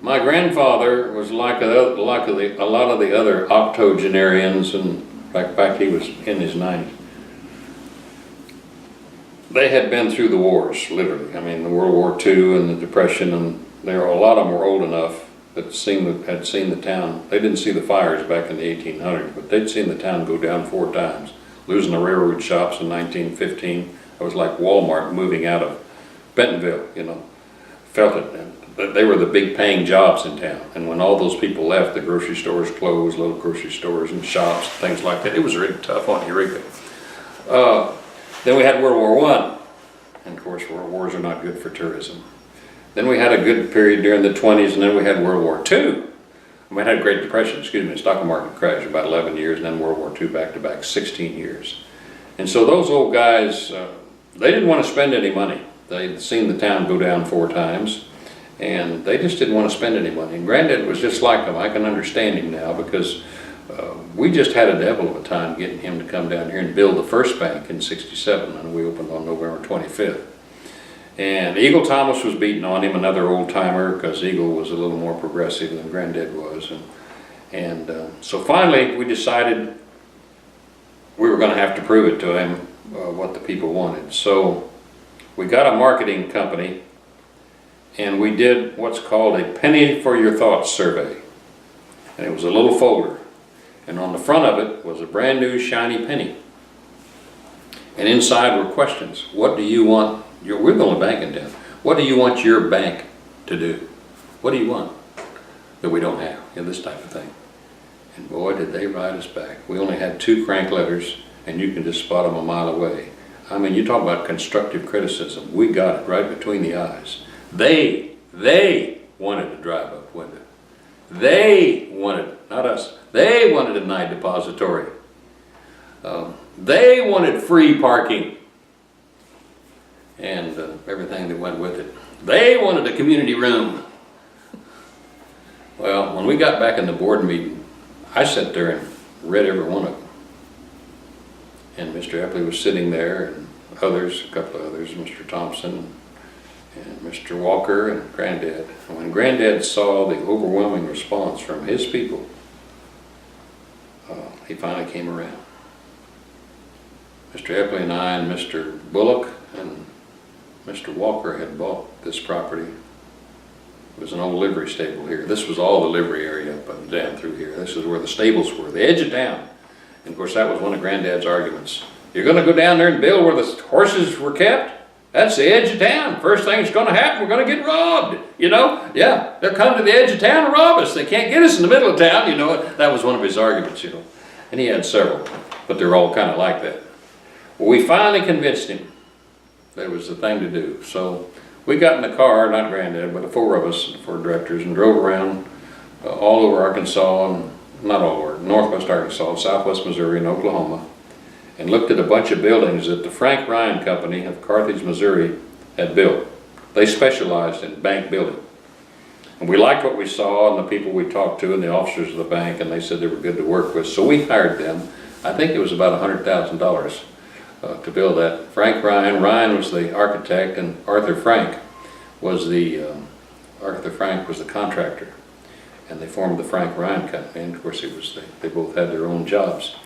My grandfather was like a lot of the other octogenarians, and in fact he was in his 90s. They had been through the wars, literally. I mean, the World War II and the Depression, and a lot of them were old enough that had seen the town. They didn't see the fires back in the 1800s, but they'd seen the town go down 4 times. Losing the railroad shops in 1915, it was like Walmart moving out of Bentonville, you know. Felt it. And they were the big paying jobs in town. And when all those people left, the grocery stores closed, little grocery stores and shops, things like that. It was really tough on Eureka. Then we had World War I. And of course, world wars are not good for tourism. Then we had a good period during the 20s, and then we had World War II. We had a Great Depression, the stock market crashed about 11 years, and then World War II back to back 16 years. And so those old guys, they didn't want to spend any money. They'd seen the town go down 4 times, and they just didn't want to spend any money. And Granddad was just like them. I can understand him now, because we just had a devil of a time getting him to come down here and build the first bank in '67, and we opened on November 25th. And Eagle Thomas was beating on him, another old timer, because Eagle was a little more progressive than Granddad was. So finally we decided we were going to have to prove it to him what the people wanted. So we got a marketing company, and we did what's called a penny for your thoughts survey. And it was a little folder, and on the front of it was a brand new shiny penny. And inside were questions. What do you want? We're the only bank in town. What do you want your bank to do? What do you want that we don't have? You know, this type of thing. And boy, did they ride us back. We only had 2 crank letters, and you can just spot them a mile away. I mean, you talk about constructive criticism. We got it right between the eyes. They wanted to drive up window. They wanted, not us, they wanted a night depository. They wanted free parking and everything that went with it. They wanted a community room. Well, when we got back in the board meeting, I sat there and read every one of them. And Mr. Epley was sitting there, and others, a couple of others, Mr. Thompson and Mr. Walker and Granddad. And when Granddad saw the overwhelming response from his people, he finally came around. Mr. Epley and I and Mr. Bullock and Mr. Walker had bought this property. It was an old livery stable here. This was all the livery area up and down through here. This is where the stables were, the edge of town. And of course that was one of Granddad's arguments. You're going to go down there and build where the horses were kept? That's the edge of town. First thing that's going to happen, we're going to get robbed. You know? Yeah, they'll come to the edge of town and rob us. They can't get us in the middle of town. You know, that was one of his arguments, you know. And he had several, but they're all kind of like that. Well, we finally convinced him that it was the thing to do. So we got in the car, not Granddad, but the 4 of us, the 4 directors, and drove around all over Arkansas, and not all over, northwest Arkansas, southwest Missouri, and Oklahoma, and looked at a bunch of buildings that the Frank Ryan Company of Carthage, Missouri had built. They specialized in bank building. And we liked what we saw and the people we talked to and the officers of the bank, and they said they were good to work with. So we hired them. I think it was about $100,000 to build that. Frank Ryan was the architect, and Arthur Frank was the contractor. And they formed the Frank Ryan Company, and of course they both had their own jobs.